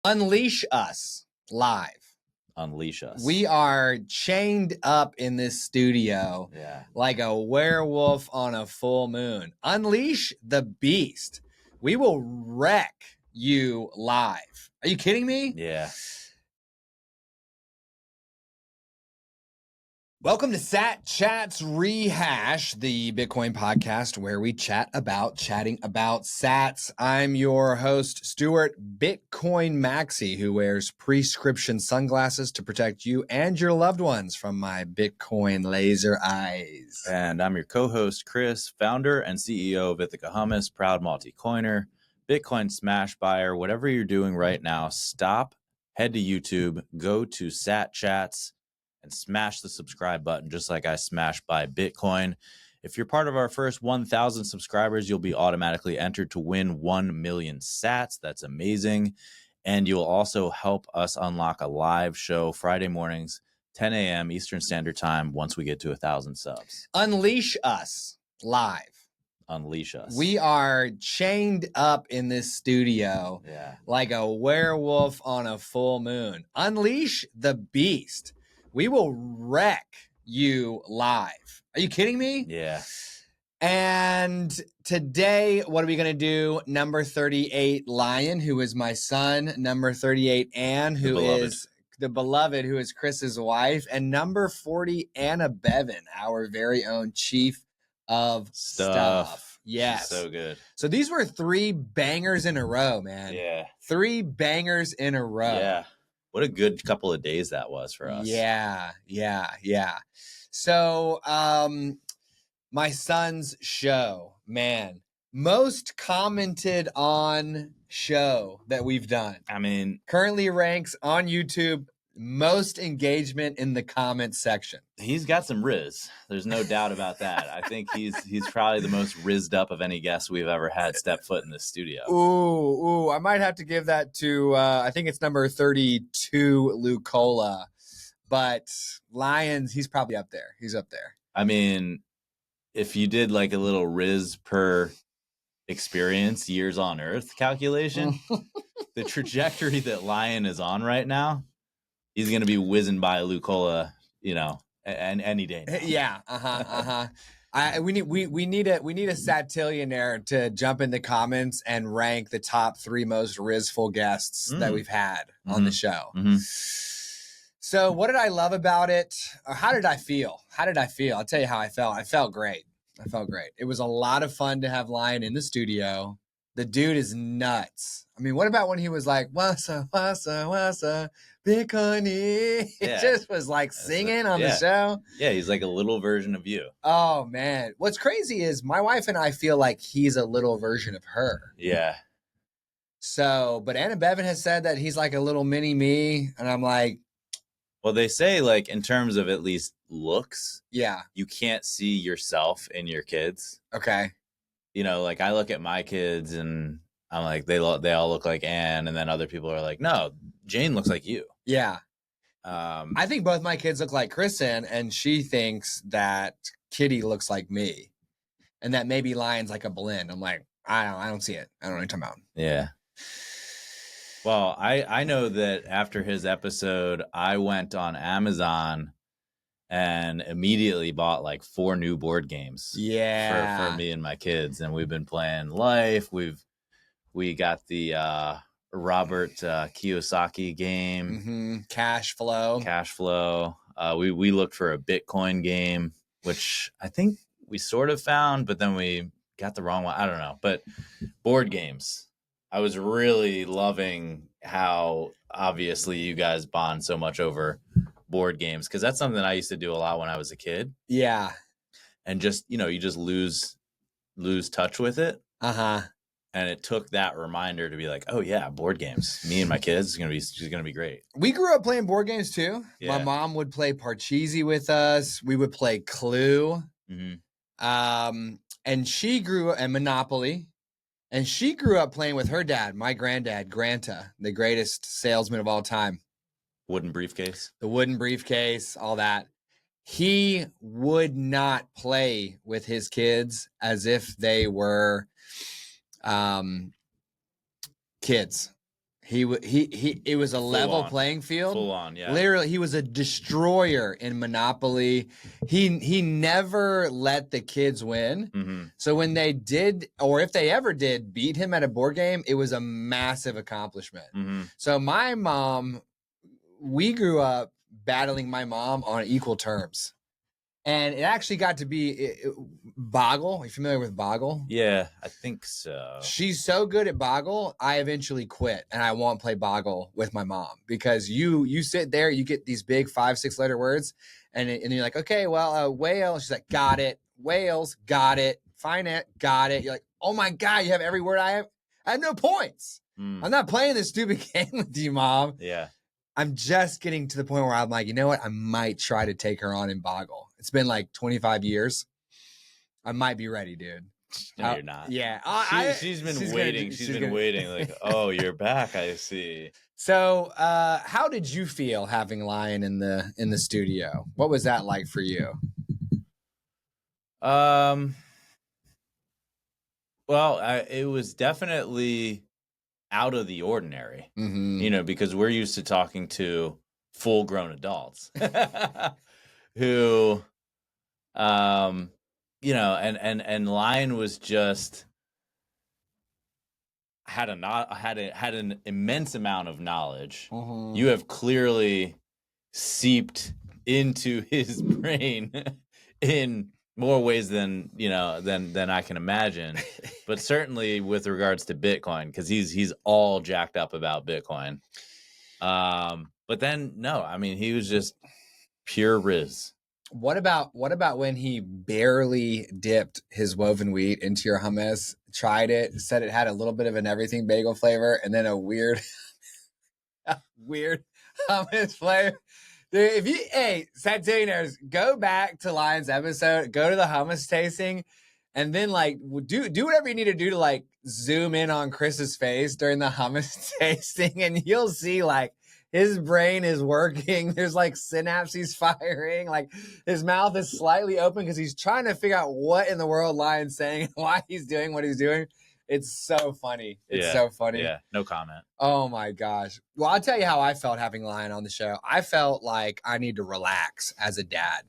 Unleash us live. Unleash us. We are chained up in this studio like a werewolf on a full moon. Unleash the beast. We will wreck you live. Are you kidding me? Yeah. Welcome to Sat Chats Rehash, the Bitcoin podcast where we chatting about sats. I'm your host, Stuart Bitcoin Maxi, who wears prescription sunglasses to protect you and your loved ones from my Bitcoin laser eyes. And I'm your co-host, Chris, founder and CEO of Ithaca Hummus, proud multi-coiner, Bitcoin smash buyer. Whatever you're doing right now, stop, head to YouTube, go to Sat Chats, and smash the subscribe button, just like I smashed Buy Bitcoin. If you're part of our first 1,000 subscribers, you'll be automatically entered to win 1 million sats. That's amazing. And you'll also help us unlock a live show Friday mornings, 10 a.m. Eastern Standard Time, once we get to 1,000 subs. Unleash us live. Unleash us. We are chained up in this studio like a werewolf on a full moon. Unleash the beast. We will wreck you live. Are you kidding me? Yeah. And today, what are we going to do? Number 38, Lyon, who is my son. Number 38, Anne, who is the beloved, who is Chris's wife. And number 40, Anna Beavon, our very own chief of stuff. Yes. So good. So these were 3 bangers in a row, man. Yeah. 3 bangers in a row. Yeah. What a good couple of days that was for us. Yeah. So, my son's show, man, most commented on show that we've done. I mean, currently ranks on YouTube, most engagement in the comment section. He's got some riz. There's no doubt about that. I think he's probably the most rizzed up of any guest we've ever had step foot in the studio. Ooh, I might have to give that to, I think it's number 32, Lucola. But Lions, he's probably up there. He's up there. I mean, if you did like a little riz per experience, years on Earth calculation, the trajectory that Lyon is on right now, he's going to be whizzing by Lucola, and any day now. Yeah. We need a satillionaire to jump in the comments and rank the top 3 most rizful guests that we've had on the show. So what did I love about it? Or how did I feel? I'll tell you how I felt. I felt great. It was a lot of fun to have Lyon in the studio. The dude is nuts. I mean, what about when he was like, wassa, Bitcoin? He just was like singing on the show. Yeah, he's like a little version of you. Oh, man. What's crazy is my wife and I feel like he's a little version of her. Yeah. So, but Anna Beavon has said that he's like a little mini me. And I'm like, well, they say like in terms of at least looks, you can't see yourself in your kids. Okay. Like I look at my kids and I'm like, they all look like Anne. And then other people are like, no, Jane looks like you. Yeah. I think both my kids look like Kristen, and she thinks that Kitty looks like me, and that maybe Lyon's like a blend. I'm like, I don't see it. I don't know what you're talking about. Yeah. Well, I know that after his episode, I went on Amazon and immediately bought like 4 new board games. Yeah. For me and my kids, and we've been playing Life. We got the Robert Kiyosaki game, Cash Flow. We looked for a Bitcoin game, which I think we sort of found, but then we got the wrong one. I don't know. But board games, I was really loving how obviously you guys bond so much over board games, because that's something I used to do a lot when I was a kid. Yeah. And just, you just lose touch with it. And it took that reminder to be like, oh yeah, board games. Me and my kids is gonna be great. We grew up playing board games too. Yeah. My mom would play Parcheesi with us. We would play Clue. And she grew up and Monopoly. And she grew up playing with her dad, my granddad, Granta, the greatest salesman of all time. Wooden briefcase. The wooden briefcase, all that. He would not play with his kids as if they were kids. It was a level playing field. Full on, yeah. Literally, he was a destroyer in Monopoly. He never let the kids win. Mm-hmm. So when they did, or if they ever did, beat him at a board game, it was a massive accomplishment. Mm-hmm. So my mom, we grew up battling my mom on equal terms. And it actually got to be Boggle. Are you familiar with Boggle? Yeah, I think so. She's so good at Boggle, I eventually quit and I won't play Boggle with my mom because you sit there, you get these big 5-6 letter words, and you're like, okay, well, whale. She's like, got it. Whales, got it. Finance, got it. You're like, oh my God, you have every word I have. I have no points. I'm not playing this stupid game with you, Mom. Yeah. I'm just getting to the point where I'm like, you know what? I might try to take her on in Boggle. It's been like 25 years. I might be ready, dude. No, you're not. Yeah. She's been waiting. She's been waiting. Like, oh, you're back. I see. So how did you feel having Lyon in the studio? What was that like for you? Well, it was definitely out of the ordinary, because we're used to talking to full-grown adults who, and Lyon was just had an immense amount of knowledge. You have clearly seeped into his brain in more ways than I can imagine, but certainly with regards to Bitcoin, because he's all jacked up about Bitcoin. But then no, I mean, he was just pure Riz. What about when he barely dipped his woven wheat into your hummus, tried it, said it had a little bit of an everything bagel flavor, and then a weird hummus flavor? Dude, Satillionaires, go back to Lyon's episode, go to the hummus tasting, and then like do whatever you need to do to like zoom in on Chris's face during the hummus tasting, and you'll see like his brain is working. There's like synapses firing. Like his mouth is slightly open because he's trying to figure out what in the world Lyon's saying and why he's doing what he's doing. It's so funny. It's so funny. Yeah, no comment. Oh my gosh. Well, I'll tell you how I felt having Lyon on the show. I felt like I need to relax as a dad.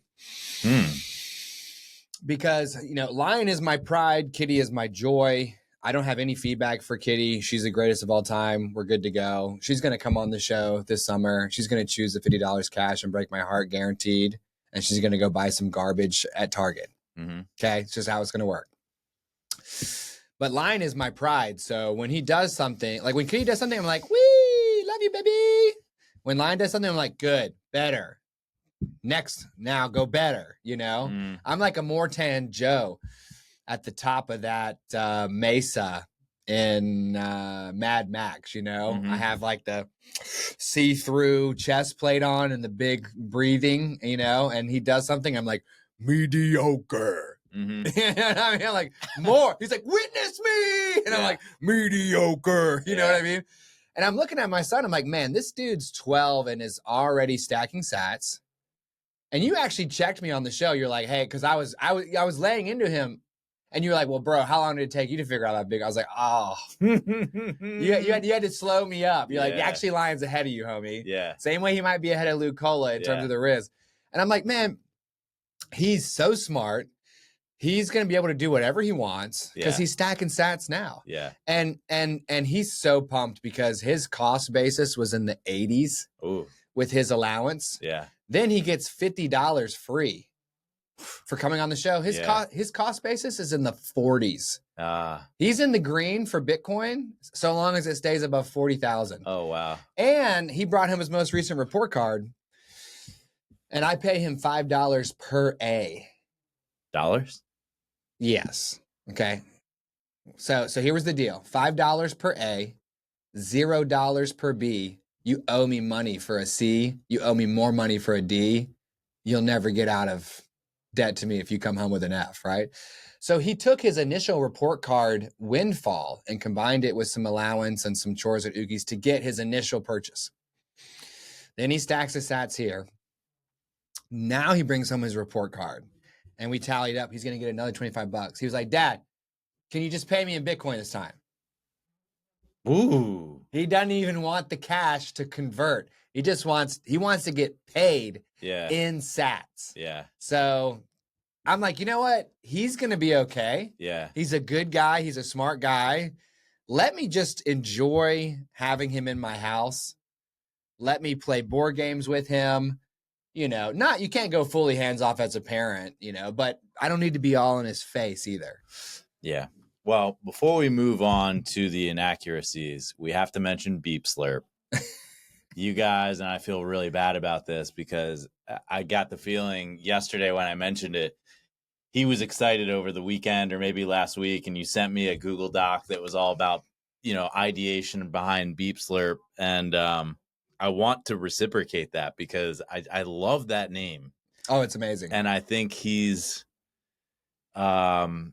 Because, Lyon is my pride. Kitty is my joy. I don't have any feedback for Kitty. She's the greatest of all time. We're good to go. She's going to come on the show this summer. She's going to choose the $50 cash and break my heart, guaranteed. And she's going to go buy some garbage at Target. Okay? It's just how it's going to work. But Lyon is my pride. So when he does something, like when Kitty does something, I'm like, wee, love you, baby. When Lyon does something, I'm like, good, better. Next, now go better, I'm like a Mortan Joe at the top of that mesa in Mad Max, I have like the see-through chest plate on and the big breathing, and he does something, I'm like, mediocre. I mean, like, more. He's like, witness me. And I'm like, mediocre. You know what I mean? And I'm looking at my son. I'm like, man, this dude's 12 and is already stacking sats. And you actually checked me on the show. You're like, hey, because I was laying into him. And you're like, well, bro, how long did it take you to figure out that big? I was like, oh. you had to slow me up. You're like, actually, Lyon's ahead of you, homie. Yeah. Same way he might be ahead of Luke Cola in terms of the Riz. And I'm like, man, he's so smart. He's going to be able to do whatever he wants because he's stacking sats now. Yeah. And he's so pumped because his cost basis was in the 80s with his allowance. Yeah. Then he gets $50 free for coming on the show. His cost basis is in the 40s. He's in the green for Bitcoin so long as it stays above 40,000. Oh, wow. And he brought him his most recent report card. And I pay him $5 per A. Dollars? Yes. Okay. So here was the deal. $5 per A, $0 per B. You owe me money for a C. You owe me more money for a D. You'll never get out of debt to me if you come home with an F, right? So he took his initial report card windfall and combined it with some allowance and some chores at Uki's to get his initial purchase. Then he stacks his sats here. Now he brings home his report card. And we tallied up. He's going to get another $25. He was like, Dad, can you just pay me in Bitcoin this time? Ooh. He doesn't even want the cash to convert. He wants to get paid in sats. Yeah. So I'm like, you know what? He's going to be okay. Yeah. He's a good guy. He's a smart guy. Let me just enjoy having him in my house. Let me play board games with him. You can't go fully hands off as a parent, but I don't need to be all in his face either. Yeah. Well, before we move on to the inaccuracies, we have to mention Beep Slurp. You guys, and I feel really bad about this because I got the feeling yesterday when I mentioned it, he was excited over the weekend or maybe last week, and you sent me a Google Doc that was all about, ideation behind Beep Slurp. And I want to reciprocate that because I love that name. Oh, it's amazing. And I think he's he's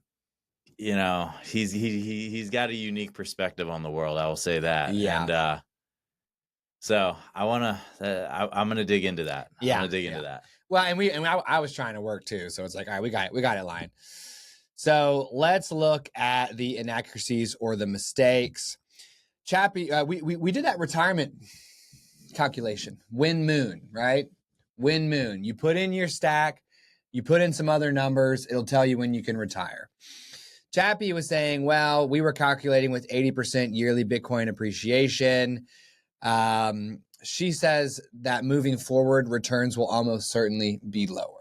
got a unique perspective on the world. I will say that. Yeah. And so I'm gonna dig into that. Yeah. I'm gonna dig into that. Well, I was trying to work too, so it's like, all right, we got it, Lyon. So let's look at the inaccuracies or the mistakes. Chappie, we did that retirement calculation. Win moon, right? Win moon. You put in your stack, you put in some other numbers, it'll tell you when you can retire. Chappie was saying, well, we were calculating with 80% yearly Bitcoin appreciation. She says that moving forward, returns will almost certainly be lower.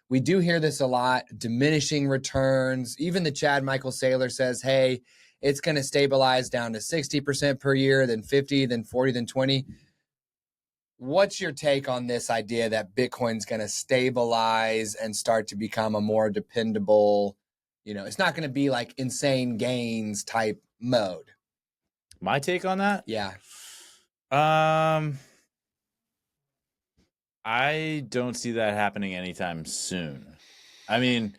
We do hear this a lot, diminishing returns. Even the Chad Michael Saylor says, hey, it's going to stabilize down to 60% per year, then 50, then 40, then 20. What's your take on this idea that Bitcoin's going to stabilize and start to become a more dependable, it's not going to be like insane gains type mode? My take on that? Yeah. I don't see that happening anytime soon. I mean,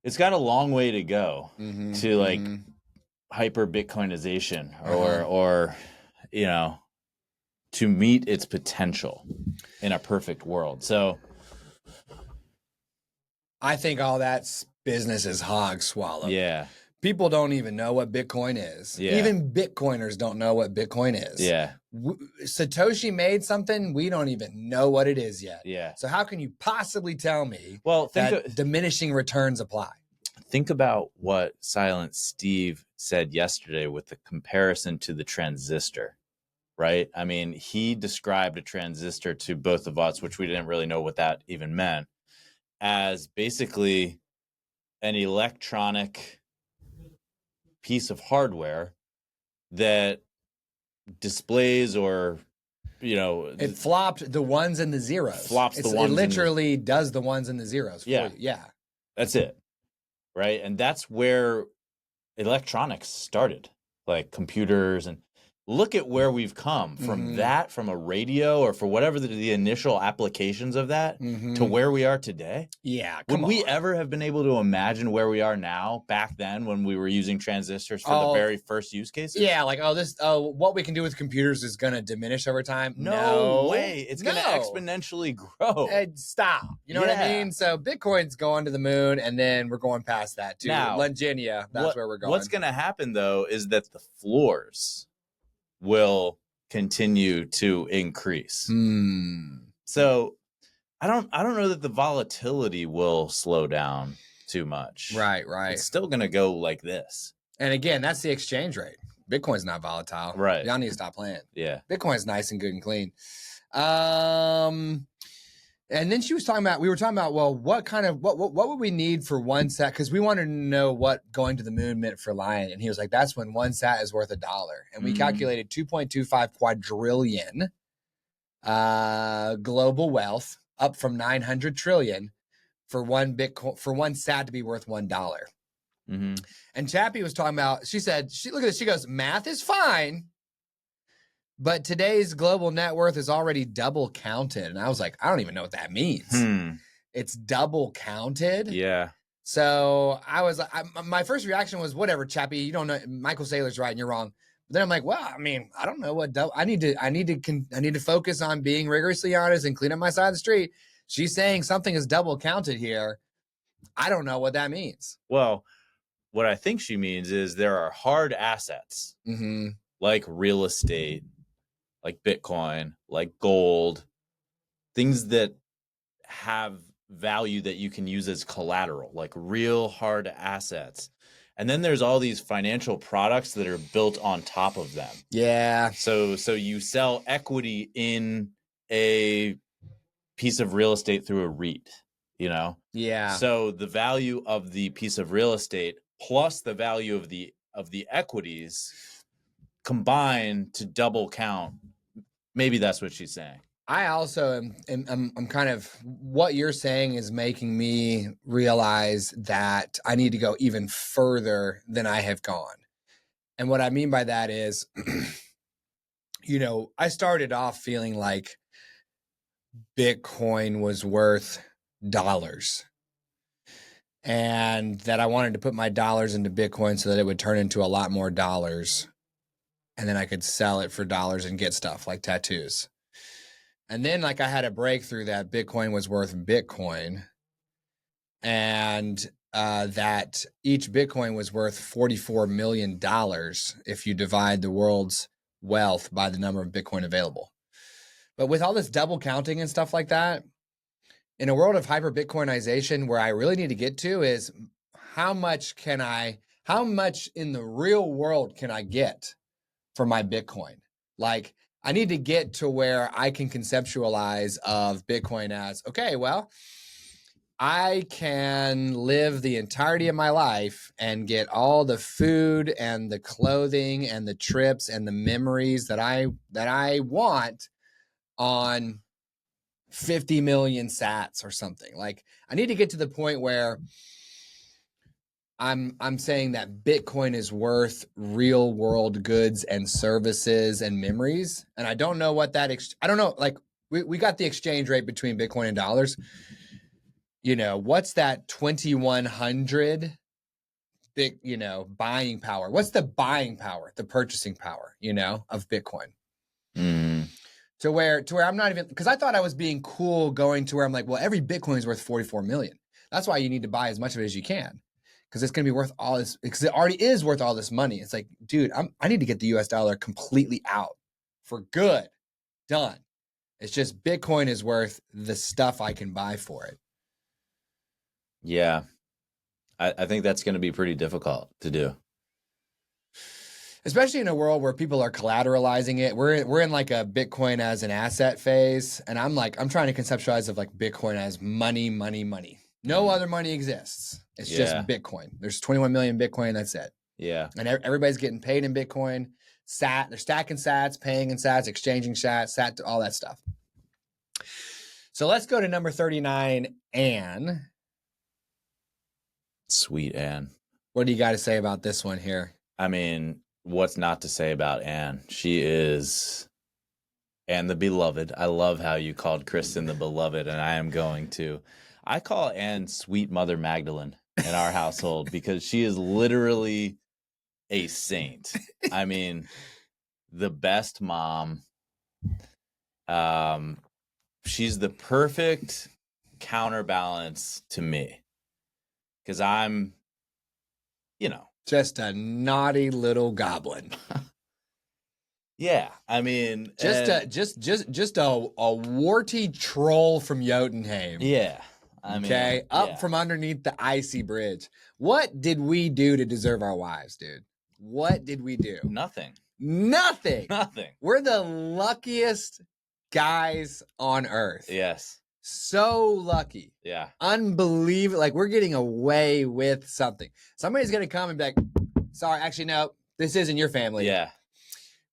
it's got a long way to go to like hyper Bitcoinization or to meet its potential in a perfect world. So I think all that business is hog swallowed. Yeah. People don't even know what Bitcoin is. Yeah. Even Bitcoiners don't know what Bitcoin is. Yeah. Satoshi made something. We don't even know what it is yet. Yeah. So how can you possibly tell me that diminishing returns apply? Think about what Silent Steve said yesterday with the comparison to the transistor, right? I mean, he described a transistor to both of us, which we didn't really know what that even meant, as basically an electronic piece of hardware that displays or it flopped the ones and the zeros. It literally does the ones and the zeros for you. Yeah. That's it. Right. And that's where electronics started, like computers, and look at where we've come from that, from a radio or for whatever the initial applications of that to where we are today. Yeah. Would we ever have been able to imagine where we are now back then when we were using transistors for the very first use cases? Yeah. Like, what we can do with computers is going to diminish over time. No way. It's going to exponentially grow. Stop. You know what I mean? So Bitcoin's going to the moon, and then we're going past that too. Now, Longenia, that's where we're going. What's going to happen though is that the floors will continue to increase. So I don't know that the volatility will slow down too much. Right. It's still going to go like this. And again, that's the exchange rate. Bitcoin's not volatile. Right. Y'all need to stop playing. Yeah. Bitcoin's nice and good and clean. And then we were talking about, well, what would we need for one sat? Because we wanted to know what going to the moon meant for Lyon. And he was like, that's when one sat is worth $1. And we calculated 2.25 quadrillion global wealth, up from 900 trillion for one sat to be worth $1. And Chappie was talking about, she said, look at this. She goes, math is fine, but today's global net worth is already double counted. And I was like, I don't even know what that means. It's double counted. Yeah. So I was like, my first reaction was, whatever, Chappie, you don't know. Michael Saylor's right and you're wrong. But then I'm like, well, I mean, I don't know what I need to focus on being rigorously honest and clean up my side of the street. She's saying something is double counted here. I don't know what that means. Well, what I think she means is there are hard assets like real estate, like Bitcoin, like gold, things that have value that you can use as collateral, like real hard assets. And then there's all these financial products that are built on top of them. Yeah. So you sell equity in a piece of real estate through a REIT, you know? Yeah. So the value of the piece of real estate plus the value of the equities combine to double count. Maybe that's what she's saying. I also am kind of, what you're saying is making me realize that I need to go even further than I have gone. And what I mean by that is, you know, I started off feeling like Bitcoin was worth dollars and that I wanted to put my dollars into Bitcoin so that it would turn into a lot more dollars. And then I could sell it for dollars and get stuff like tattoos. And then like I had a breakthrough that Bitcoin was worth Bitcoin and that each Bitcoin was worth $44 million if you divide the world's wealth by the number of Bitcoin available. But with all this double counting and stuff like that, in a world of hyper Bitcoinization, where I really need to get to is how much in the real world can I get for my Bitcoin? Like, I need to get to where I can conceptualize of Bitcoin as, okay, well, I can live the entirety of my life and get all the food and the clothing and the trips and the memories that I want on 50 million sats or something. Like, I need to get to the point where I'm saying that Bitcoin is worth real world goods and services and memories. And I don't know what that, I don't know, like we got the exchange rate between Bitcoin and dollars. You know, what's that 2100 big, you know, buying power? What's the buying power, the purchasing power, you know, of Bitcoin? To where I'm not even, because I thought I was being cool going to where I'm like, well, every Bitcoin is worth 44 million. That's why you need to buy as much of it as you can. Because it's going to be worth all this, because it already is worth all this money. It's like, dude, I need to get the US dollar completely out for good. Done. It's just Bitcoin is worth the stuff I can buy for it. Yeah. I think that's going to be pretty difficult to do. Especially in a world where people are collateralizing it. We're in like a Bitcoin as an asset phase. And I'm trying to conceptualize of like Bitcoin as money. No other money exists. It's just Bitcoin. There's 21 million Bitcoin. That's it. Yeah. And everybody's getting paid in Bitcoin. They're stacking sats, paying in sats, exchanging sat, all that stuff. So let's go to number 39, Anne. Sweet Anne. What do you got to say about this one here? I mean, what's not to say about Anne? She is Anne the beloved. I love how you called Kristen the beloved, and I am going to. I call Anne Sweet Mother Magdalene in our household because she is literally a saint. I mean, the best mom. She's the perfect counterbalance to me because I'm, you know, just a naughty little goblin. Yeah, I mean, just a warty troll from Jotunheim. Yeah, I mean, up from underneath the icy bridge. What did we do to deserve our wives, dude? What did we do? Nothing. We're the luckiest guys on earth. Yes. So lucky. Yeah. Unbelievable. Like, we're getting away with something. Somebody's going to come and be like, sorry, actually, no, this isn't your family. Yeah.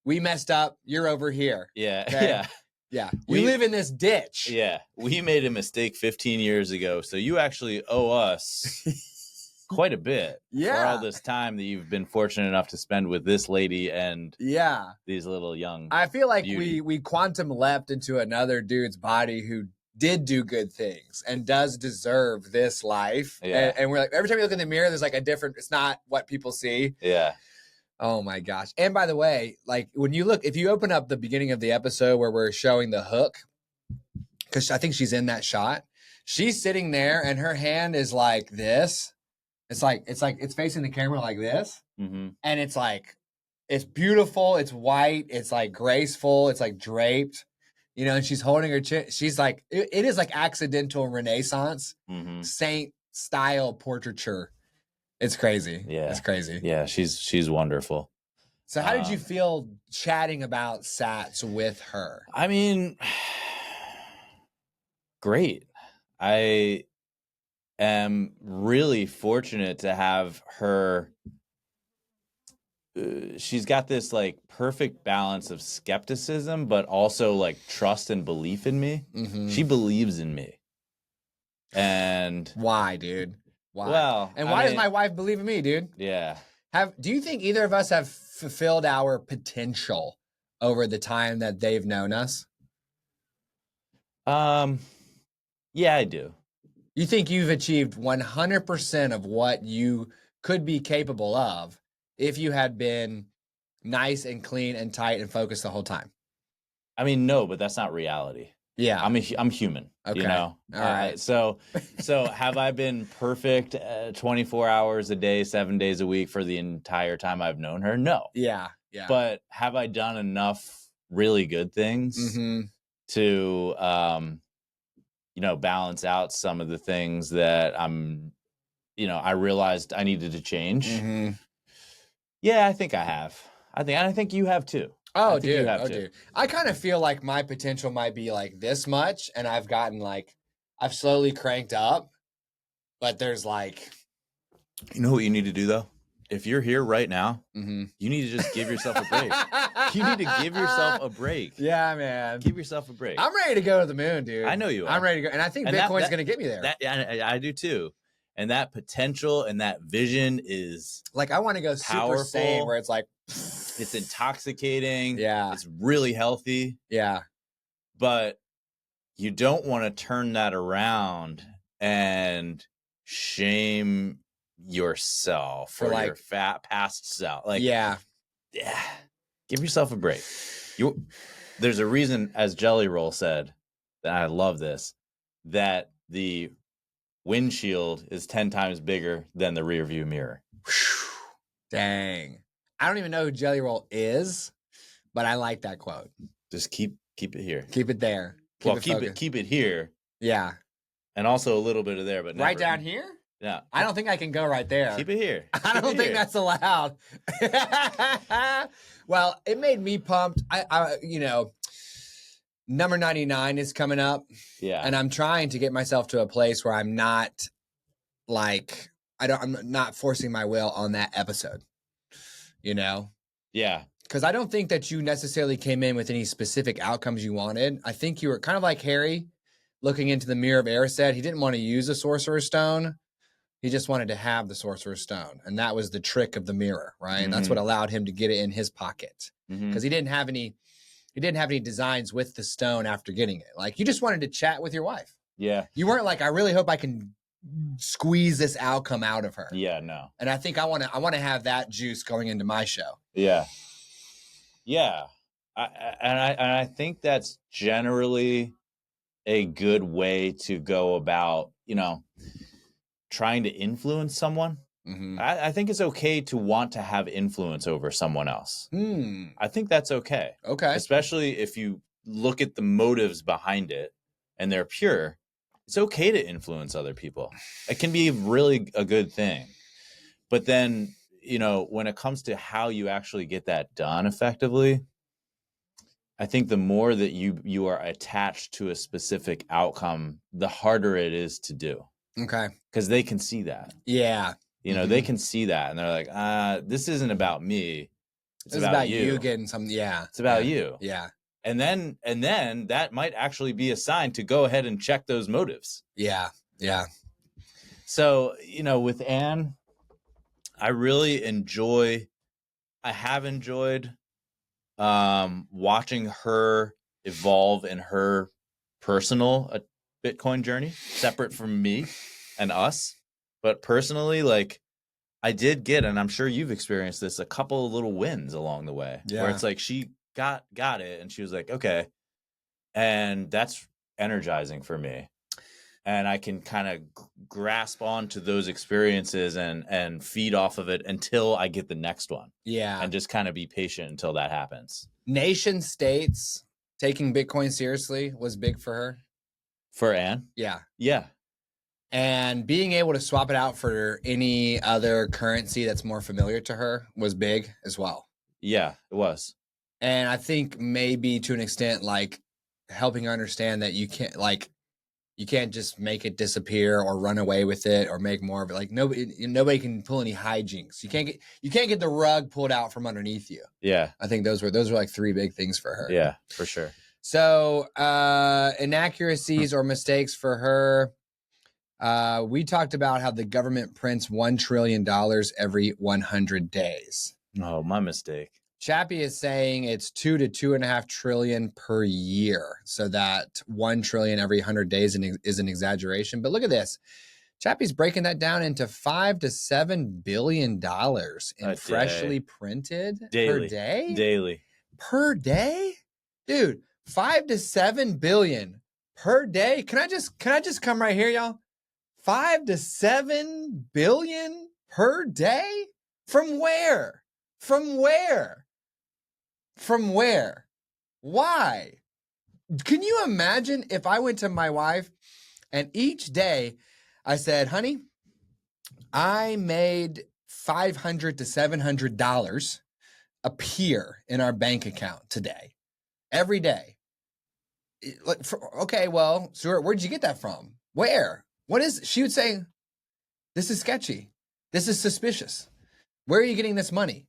We messed up. You're over here. Yeah. Okay? Yeah. Yeah. We live in this ditch. Yeah. We made a mistake 15 years ago. So you actually owe us quite a bit for all this time that you've been fortunate enough to spend with this lady and these little young. I feel like we quantum leapt into another dude's body who did do good things and does deserve this life. Yeah. And we're like, every time you look in the mirror, there's like a different, it's not what people see. Yeah. Oh my gosh. And by the way, like when you look, if you open up the beginning of the episode where we're showing the hook, because I think she's in that shot, she's sitting there and her hand is like this. It's facing the camera like this, Mm-hmm. and it's like it's beautiful. It's white. It's like graceful. It's like draped. And she's holding her chin. She's like it is like accidental Renaissance saint style portraiture. It's crazy. Yeah, it's crazy. Yeah, she's wonderful. So how did you feel chatting about Sats with her? I mean, great. I am really fortunate to have her. She's got this like perfect balance of skepticism, but also like trust and belief in me. Mm-hmm. She believes in me. And why, dude? Why? Well, and why does my wife believe in me, dude? Yeah. Do you think either of us have fulfilled our potential over the time that they've known us? Yeah, I do. You think you've achieved 100% of what you could be capable of if you had been nice and clean and tight and focused the whole time? I mean, no, but that's not reality. Yeah. I'm human, okay. All right. So have I been perfect 24 hours a day, 7 days a week for the entire time I've known her? No. Yeah. But have I done enough really good things to, balance out some of the things that I realized I needed to change? Mm-hmm. Yeah, I think I have. I think you have too. Oh, dude. Dude. I kind of feel like my potential might be like this much, and I've gotten I've slowly cranked up, but there's You know what you need to do though? If you're here right now, you need to just give yourself a break. You need to give yourself a break. Yeah, man. Give yourself a break. I'm ready to go to the moon, dude. I know you are. I'm ready to go. And I think Bitcoin's going to get me there. I do too. And that potential and that vision is I want to go powerful. Super Saiyan where it's it's intoxicating. Yeah. It's really healthy. Yeah. But you don't want to turn that around and shame yourself or your fat past self. Yeah. Give yourself a break. There's a reason, as Jelly Roll said, that I love this, that the windshield is 10 times bigger than the rear view mirror. Dang. I don't even know who Jelly Roll is, but I like that quote. Just keep it here. Keep it there. Keep it here. Yeah. And also a little bit of there, but right down here? Yeah. I don't think I can go right there. Keep it here. I don't think that's allowed. Well, it made me pumped. I number 99 is coming up. Yeah. And I'm trying to get myself to a place where I'm not I'm not forcing my will on that episode. Yeah. Because I don't think that you necessarily came in with any specific outcomes you wanted. I think you were kind of like Harry looking into the mirror of Erised. He didn't want to use a Sorcerer's Stone. He just wanted to have the Sorcerer's Stone. And that was the trick of the mirror, right? Mm-hmm. That's what allowed him to get it in his pocket. Because he didn't have any designs with the stone after getting it. You just wanted to chat with your wife. Yeah. You weren't I really hope I can squeeze this outcome out of her. Yeah, no. And I think I want to have that juice going into my show. Yeah. Yeah. I think that's generally a good way to go about, trying to influence someone. Mm-hmm. I think it's okay to want to have influence over someone else. I think that's okay. Okay. Especially if you look at the motives behind it and they're pure. It's okay to influence other people. It can be really a good thing. But then, when it comes to how you actually get that done effectively, I think the more that you are attached to a specific outcome, the harder it is to do. Okay. Because they can see that. Yeah. They can see that and they're like, this isn't about me. It's about you getting something. Yeah. It's about you. Yeah. And then that might actually be a sign to go ahead and check those motives. Yeah. Yeah. So, with Anne, I really have enjoyed watching her evolve in her personal Bitcoin journey, separate from me and us. But personally, I did get, and I'm sure you've experienced this, a couple of little wins along the way. Yeah. Where it's she got it and she was like, okay. And that's energizing for me. and I can kind of grasp onto those experiences and feed off of it until I get the next one. Yeah. And just kind of be patient until that happens. Nation states taking Bitcoin seriously was big for her. For Anne? Yeah. Yeah. And being able to swap it out for any other currency that's more familiar to her was big as well. Yeah, it was. And I think maybe to an extent, like helping her understand that you can't just make it disappear or run away with it or make more of it. Like nobody can pull any hijinks. You can't get the rug pulled out from underneath you. Yeah. I think those were like three big things for her. Yeah, for sure. So inaccuracies or mistakes for her. We talked about how the government prints $1 trillion every 100 days. Oh, my mistake. Chappie is saying it's 2 to 2.5 trillion per year. So that 1 trillion every 100 days is an exaggeration. But look at this. Chappie's breaking that down into $5 to $7 billion in freshly printed per day. Daily. Per day? Dude, 5 to 7 billion per day. Can I just come right here, y'all? 5 to 7 billion per day? From where? From where? From where? Why? Can you imagine if I went to my wife and each day I said, honey, I made $500 to $700 appear in our bank account today, every day. Okay, well, Stuart, where'd you get that from? Where? What is, she would say, this is sketchy. This is suspicious. Where are you getting this money?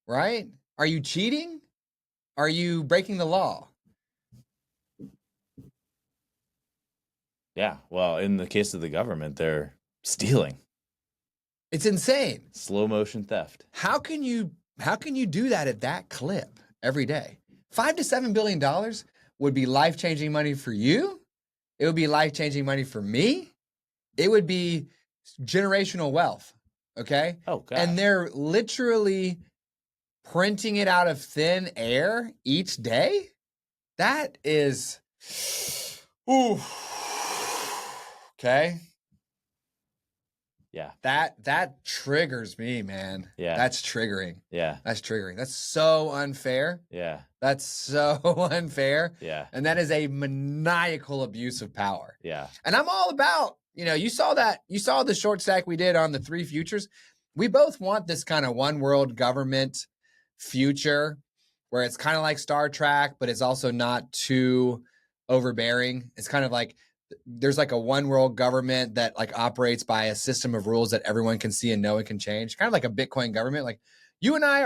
Right? Are you cheating? Are you breaking the law? Yeah. Well, in the case of the government, they're stealing. It's insane. Slow motion theft. How can you do that at that clip every day? $5 to $7 billion would be life-changing money for you. It would be life-changing money for me. It would be generational wealth. Okay? Oh, God. And they're literally printing it out of thin air each day? That is, ooh, okay. Yeah. That triggers me, man. Yeah. That's triggering. Yeah. That's triggering. That's so unfair. Yeah. That's so unfair. Yeah. And that is a maniacal abuse of power. Yeah. And I'm all about, you saw the short stack we did on the 3 futures. We both want this kind of one world government future where it's kind of like Star Trek, but it's also not too overbearing. It's kind of like there's like a one world government that like operates by a system of rules that everyone can see and know and can change. Kind of like a Bitcoin government. Like you and I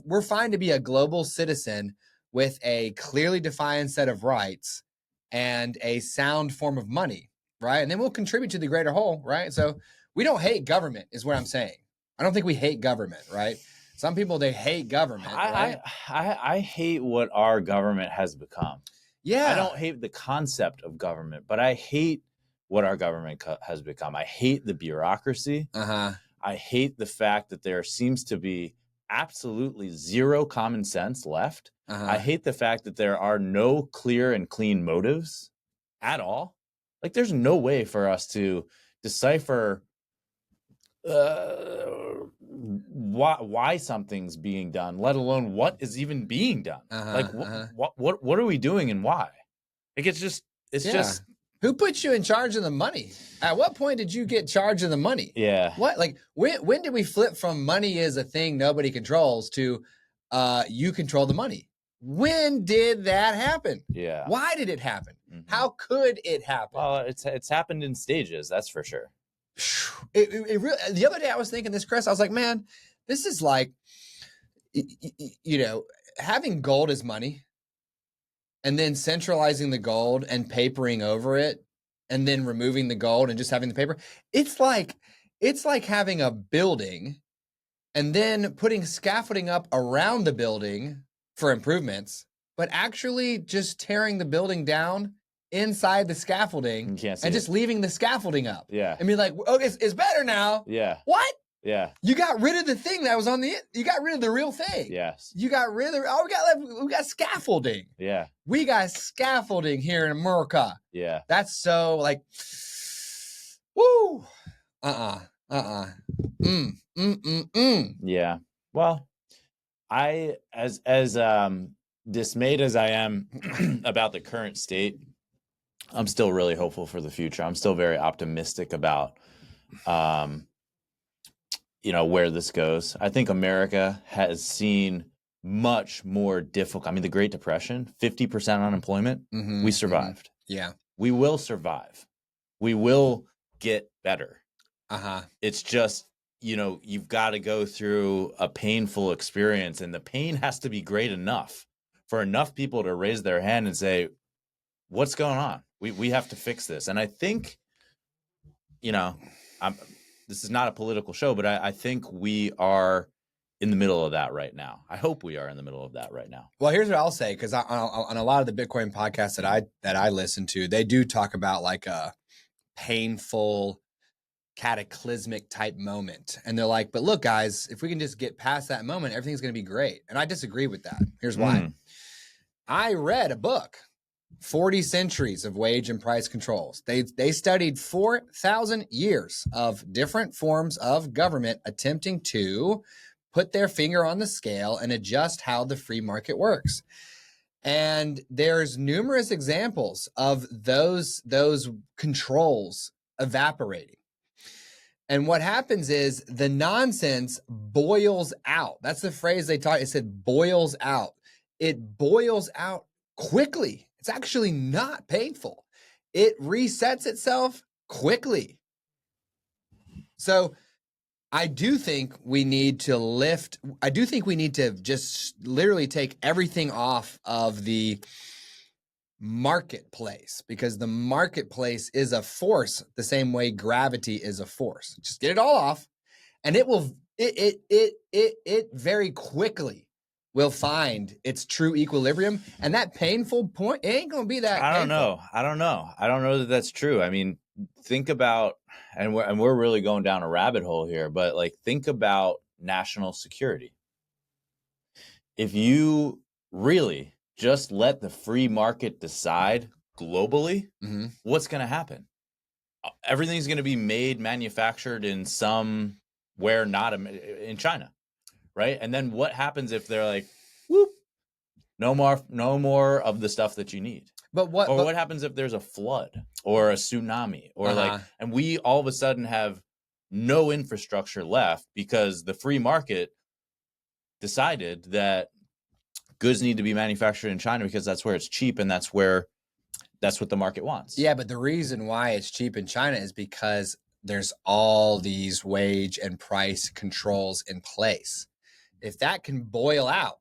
we're fine to be a global citizen with a clearly defined set of rights and a sound form of money, right? And then we'll contribute to the greater whole, right? So we don't hate government is what I'm saying. I don't think we hate government, right? Some people, they hate government, right? I hate what our government has become. Yeah. I don't hate the concept of government, but I hate what our government has become. I hate the bureaucracy. Uh-huh. I hate the fact that there seems to be absolutely zero common sense left. Uh-huh. I hate the fact that there are no clear and clean motives at all. Like there's no way for us to decipher why something's being done, let alone what is even being done. What are we doing and why? Like it's just who put you in charge of the money? At what point did you get charge of the money? Yeah. What, like when did we flip from money is a thing nobody controls to you control the money? When did that happen? Yeah. Why did it happen? Mm-hmm. How could it happen? Well, it's happened in stages, that's for sure. It really, the other day I was thinking this, Chris, I was like, man, this is like, having gold as money and then centralizing the gold and papering over it and then removing the gold and just having the paper. It's like having a building and then putting scaffolding up around the building for improvements, but actually just tearing the building down inside the scaffolding and just leaving the scaffolding up. Yeah. And be like, oh, it's better now. Yeah. What? Yeah. You got rid of the thing that was on you got rid of the real thing. Yes. You got rid of, we got scaffolding. Yeah. We got scaffolding here in America. Yeah. That's so like, woo. Yeah. Well, I, as dismayed as I am about the current state, I'm still really hopeful for the future. I'm still very optimistic about, where this goes. I think America has seen much more difficult. I mean, the Great Depression, 50% unemployment. We survived. Yeah. We will survive. We will get better. It's just, you've got to go through a painful experience, and the pain has to be great enough for enough people to raise their hand and say, what's going on? We have to fix this. And I think, this is not a political show, but I think we are in the middle of that right now. I hope we are in the middle of that right now. Well, here's what I'll say, because on a lot of the Bitcoin podcasts that I listen to, they do talk about like a painful, cataclysmic type moment. And they're like, but look, guys, if we can just get past that moment, everything's going to be great. And I disagree with that. Here's why. I read a book, 40 Centuries of Wage and Price Controls. They studied 4,000 years of different forms of government attempting to put their finger on the scale and adjust how the free market works. And there's numerous examples of those controls evaporating. And what happens is the nonsense boils out. That's the phrase they taught. It said boils out. It boils out quickly. It's actually not painful. It resets itself quickly. So I do think we need to just literally take everything off of the marketplace, because the marketplace is a force the same way gravity is a force. Just get it all off, and it very quickly will find its true equilibrium. And that painful point, it ain't gonna be that I don't painful. know. I don't know that that's true. I mean, think about, and we're really going down a rabbit hole here, but like, think about national security. If you really just let the free market decide globally, what's going to happen? Everything's going to be manufactured in somewhere not in China, right? And then what happens if they're like, whoop, no more of the stuff that you need? But what happens if there's a flood or a tsunami or and we all of a sudden have no infrastructure left because the free market decided that goods need to be manufactured in China because that's where it's cheap and that's what the market wants. Yeah, but the reason why it's cheap in China is because there's all these wage and price controls in place. If that can boil out,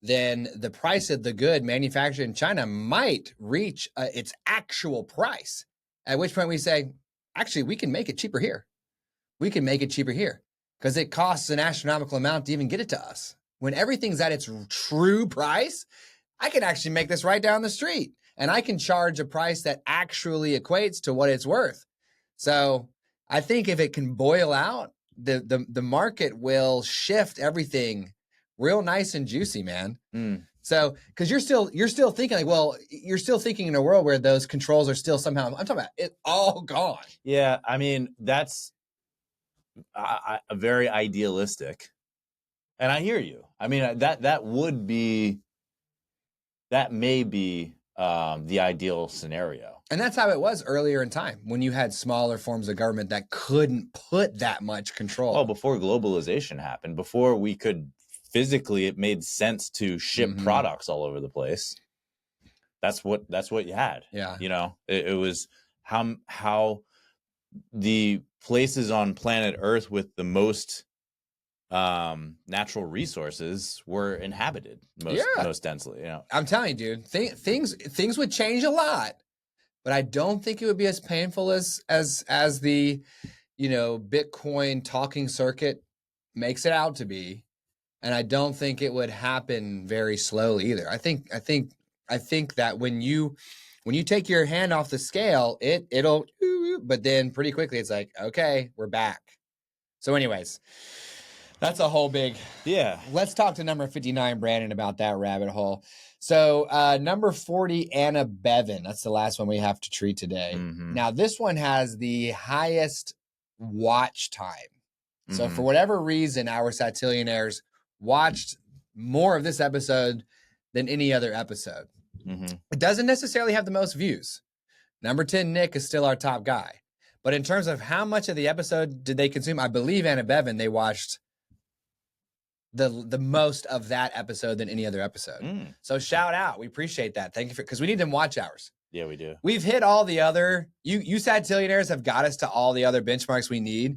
then the price of the good manufactured in China might reach its actual price, at which point we say, actually, we can make it cheaper here. We can make it cheaper here because it costs an astronomical amount to even get it to us. When everything's at its true price, I can actually make this right down the street, and I can charge a price that actually equates to what it's worth. So I think if it can boil out, the market will shift everything real nice and juicy, man. So, because you're still thinking like, well, you're still thinking in a world where those controls are still somehow, I'm talking about it all gone. Yeah, I mean, that's a very idealistic. And I hear you. I mean, that may be the ideal scenario. And that's how it was earlier in time when you had smaller forms of government that couldn't put that much control. Well, before globalization happened, before we could physically, it made sense to ship products all over the place. That's what you had. Yeah. It was how the places on planet Earth with the most natural resources were inhabited most densely. I'm telling you, dude, things would change a lot, but I don't think it would be as painful as the Bitcoin talking circuit makes it out to be. And I don't think it would happen very slowly either. I think that when you take your hand off the scale, it'll, but then pretty quickly it's like, okay, we're back. So anyways, that's a whole big. Yeah. Let's talk to number 59, Brandon, about that rabbit hole. So number 40, Anna Beavon. That's the last one we have to treat today. Now, this one has the highest watch time. So for whatever reason, our Satillionaires watched more of this episode than any other episode. It doesn't necessarily have the most views. Number 10, Nick, is still our top guy. But in terms of how much of the episode did they consume, I believe Anna Beavon, they watched the most of that episode than any other episode. So shout out. We appreciate that. Thank you because we need them watch hours. Yeah, we do. We've hit all the other, you Satillionaires have got us to all the other benchmarks we need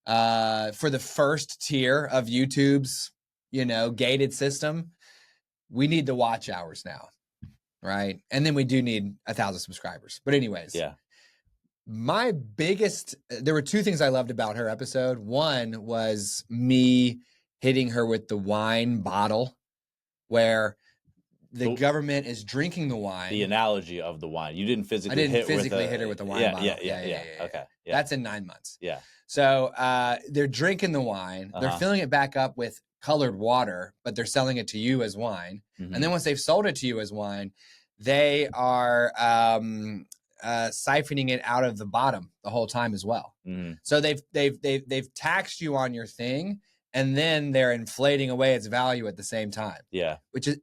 for the first tier of YouTube's, gated system. We need the watch hours now. Right. And then we do need 1,000 subscribers. But anyways. Yeah. There were two things I loved about her episode. One was me hitting her with the wine bottle where the government is drinking the wine. The analogy of the wine. You didn't physically hit her with the wine bottle. Yeah. Okay. Yeah. That's in 9 months. Yeah. So they're drinking the wine. They're filling it back up with colored water, but they're selling it to you as wine. And then once they've sold it to you as wine, they are siphoning it out of the bottom the whole time as well. So they've taxed you on your thing, and then they're inflating away its value at the same time. Yeah. Which is,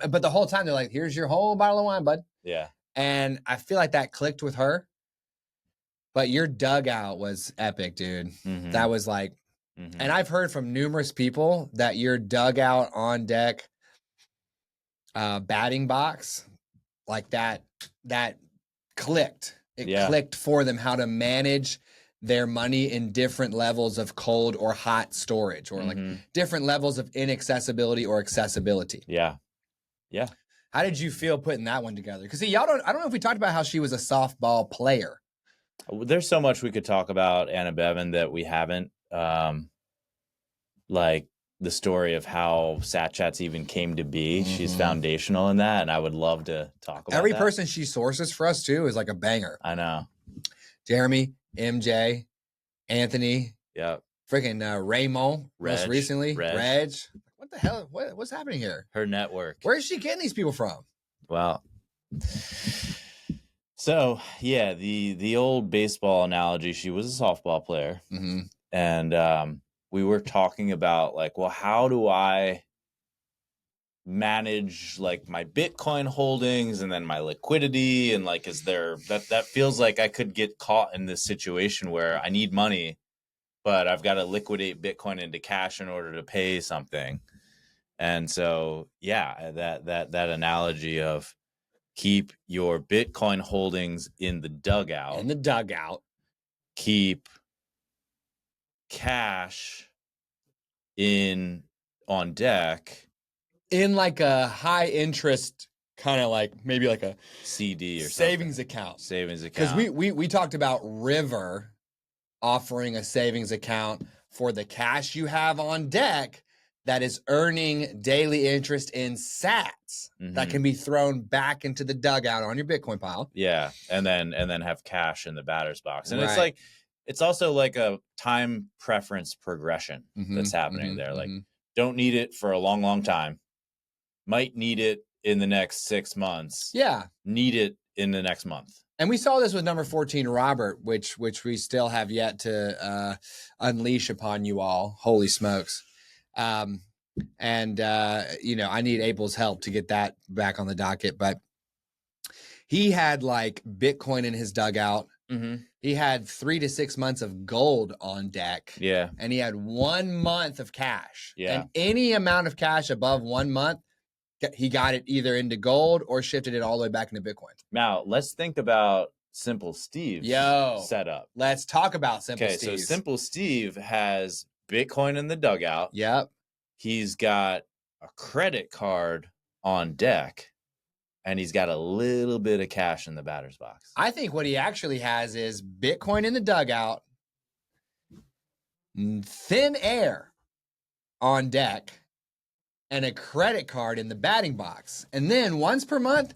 but the whole time they're like, "Here's your whole bottle of wine, bud." Yeah. And I feel like that clicked with her. But your dugout was epic, dude. That was like, and I've heard from numerous people that your dugout on deck batting box, like that clicked. It clicked for them how to manage their money in different levels of cold or hot storage, or like different levels of inaccessibility or accessibility. Yeah. Yeah. How did you feel putting that one together? Because I don't know if we talked about how she was a softball player. There's so much we could talk about Anna Beavon that we haven't. Like the story of how Sat Chats even came to be. She's foundational in that, and I would love to talk about every that. person she sources for us too is like a banger. I know. Jeremy, MJ, Anthony, yeah, freaking Raymond, most recently, Reg. What the hell? What's happening here? Her network. Where is she getting these people from? Well, so yeah, the old baseball analogy. She was a softball player, and we were talking about like, well, how do I manage like my Bitcoin holdings and then my liquidity, and like, is there that feels like I could get caught in this situation where I need money, but I've got to liquidate Bitcoin into cash in order to pay something. And so, yeah, that analogy of keep your Bitcoin holdings in the dugout. Keep cash on deck. In like a high interest kind of like maybe like a CD or savings something. account. Savings account. Because we talked about River offering a savings account for the cash you have on deck that is earning daily interest in sats that can be thrown back into the dugout on your Bitcoin pile. Yeah, and then have cash in the batter's box. And it's like, it's also like a time preference progression that's happening there. Like, don't need it for a long, long time. Might need it in the next 6 months. Yeah. Need it in the next month. And we saw this with number 14, Robert, which we still have yet to unleash upon you all. Holy smokes. I need Abel's help to get that back on the docket. But he had like Bitcoin in his dugout. He had 3 to 6 months of gold on deck. Yeah. And he had 1 month of cash. Yeah. And any amount of cash above 1 month, he got it either into gold or shifted it all the way back into Bitcoin. Now, let's think about Simple Steve's setup. Let's talk about Simple Steve. Okay, so Simple Steve has Bitcoin in the dugout. Yep. He's got a credit card on deck, and he's got a little bit of cash in the batter's box. I think what he actually has is Bitcoin in the dugout, thin air on deck, and a credit card in the batting box. And then once per month,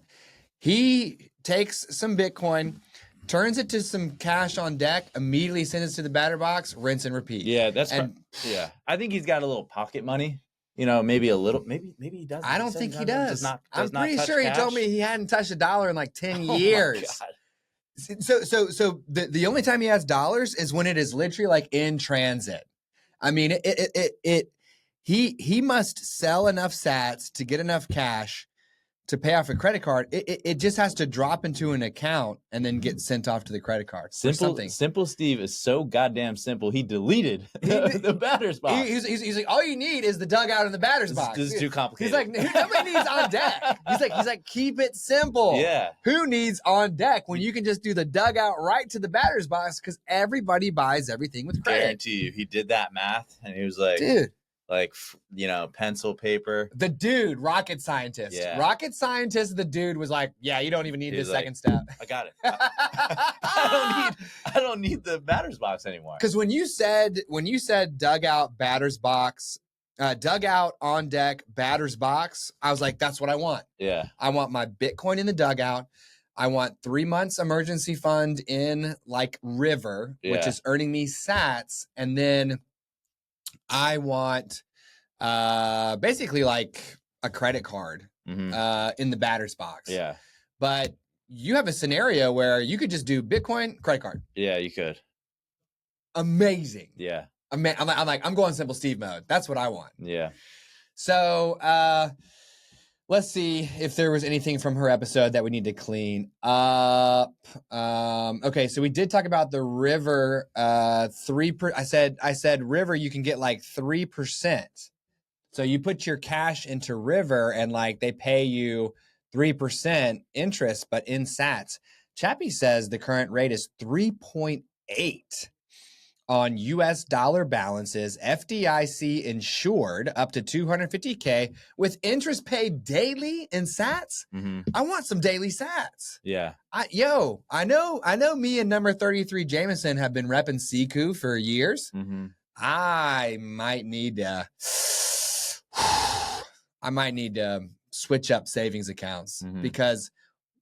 he takes some Bitcoin, turns it to some cash on deck, immediately sends it to the batter box, rinse and repeat. Yeah, yeah. I think he's got a little pocket money. Maybe a little. Maybe he does. I don't think he does. I'm pretty sure he told me he hadn't touched $1 in like 10 years. My God. So the only time he has dollars is when it is literally like in transit. I mean, he must sell enough sats to get enough cash to pay off a credit card. It just has to drop into an account and then get sent off to the credit card. Simple Steve is so goddamn simple. He deleted the batter's box. He's like, all you need is the dugout and the batter's box. This is too complicated. He's like, nobody needs on deck. He's like, keep it simple. Yeah. Who needs on deck when you can just do the dugout right to the batter's box? Because everybody buys everything with credit. Guarantee you, he did that math and he was like, dude. Like, pencil, paper. The dude, rocket scientist. Yeah. Rocket scientist, the dude was like, yeah, you don't even need the second step. I got it. I don't need the batter's box anymore. Because when you said dugout, batter's box, dugout, on deck, batter's box, I was like, that's what I want. Yeah. I want my Bitcoin in the dugout. I want 3 months emergency fund in like River, which is earning me sats. And then I want basically like a credit card in the batter's box. Yeah. But you have a scenario where you could just do Bitcoin, credit card. Yeah, you could. Amazing. Yeah. I'm going Simple Steve mode. That's what I want. Yeah. So let's see if there was anything from her episode that we need to clean up. Okay, so we did talk about the River 3%. I said River, you can get like 3%. So you put your cash into River and like they pay you 3% interest, but in sats. Chappie says the current rate is 3.8 on US dollar balances, FDIC insured up to $250K with interest paid daily in sats. I want some daily sats. Yeah. I know me and number 33 Jameson have been repping Siku for years. I might need to switch up savings accounts because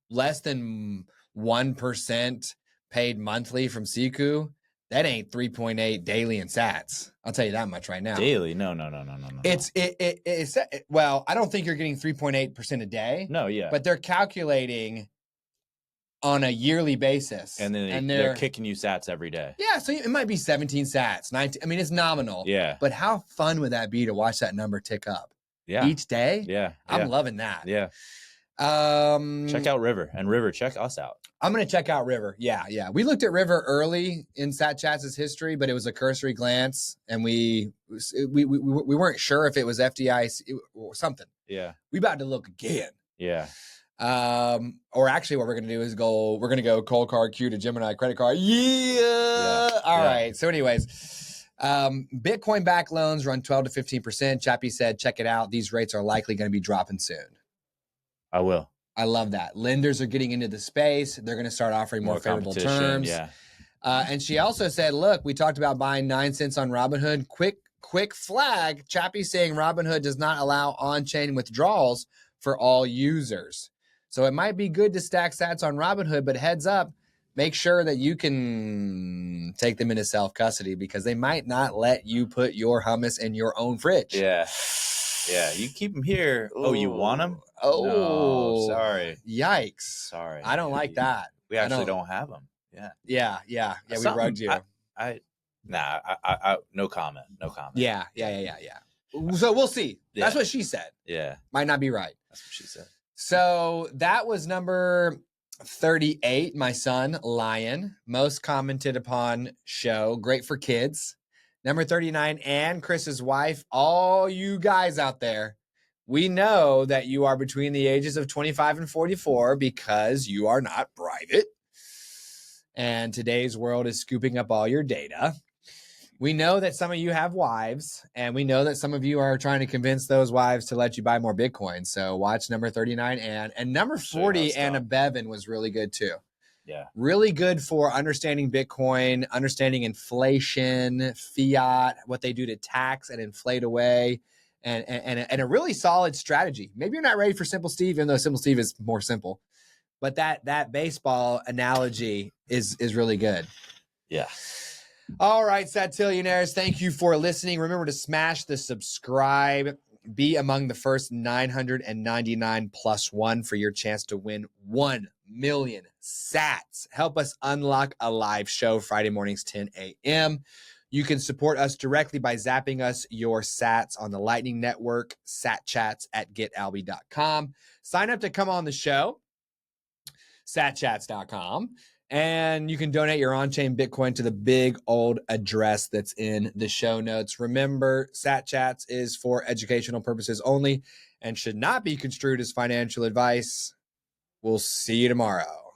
less than 1% paid monthly from Siku, that ain't 3.8 daily in sats. I'll tell you that much right now. Daily? No. It's well, I don't think you're getting 3.8% a day. No, yeah. But they're calculating on a yearly basis. And then they're kicking you sats every day. Yeah, so it might be 17 sats, 19. I mean, it's nominal. Yeah. But how fun would that be to watch that number tick up? Yeah. Each day? Yeah. I'm loving that. Yeah. Check out River, and River, check us out. I'm going to check out River. Yeah. We looked at River early in Sat Chats' history, but it was a cursory glance, and we weren't sure if it was FDIC or something. Yeah. We about to look again. Yeah. Or actually what we're going to do is we're going to go cold card Q to Gemini credit card. Yeah. All right. So anyways, Bitcoin back loans run 12 to 15%. Chappie said, check it out. These rates are likely going to be dropping soon. I will. I love that. Lenders are getting into the space. They're going to start offering more favorable terms. Yeah. And she also said, look, we talked about buying 9 cents on Robinhood. Quick flag. Chappie saying Robinhood does not allow on-chain withdrawals for all users. So it might be good to stack sats on Robinhood, but heads up, make sure that you can take them into self-custody because they might not let you put your hummus in your own fridge. Yeah. Yeah, you keep them here. Oh, you want them? Oh, no, sorry. Yikes. Sorry. I don't like that. We actually don't have them. Yeah. Yeah. We rugged you. No comment. Yeah. So we'll see. Yeah. That's what she said. Yeah. Might not be right. That's what she said. So that was number 38, my son, Lyon. Most commented upon show. Great for kids. Number 39, Ann, Chris's wife. All you guys out there, we know that you are between the ages of 25 and 44 because you are not private. And today's world is scooping up all your data. We know that some of you have wives, and we know that some of you are trying to convince those wives to let you buy more Bitcoin. So watch number 39, Ann. And number 40, Anna Beavon was really good too. Yeah. Really good for understanding Bitcoin, understanding inflation, fiat, what they do to tax and inflate away, and a really solid strategy. Maybe you're not ready for Simple Steve, even though Simple Steve is more simple. But that baseball analogy is really good. Yeah. All right, Satillionaires, thank you for listening. Remember to smash the subscribe. Be among the first 999 plus one for your chance to win 1 million sats. Help us unlock a live show Friday mornings, 10 a.m. You can support us directly by zapping us your sats on the Lightning Network, satchats@getalby.com. Sign up to come on the show, satchats.com. And you can donate your on-chain Bitcoin to the big old address that's in the show notes. Remember, Sat Chats is for educational purposes only and should not be construed as financial advice. We'll see you tomorrow.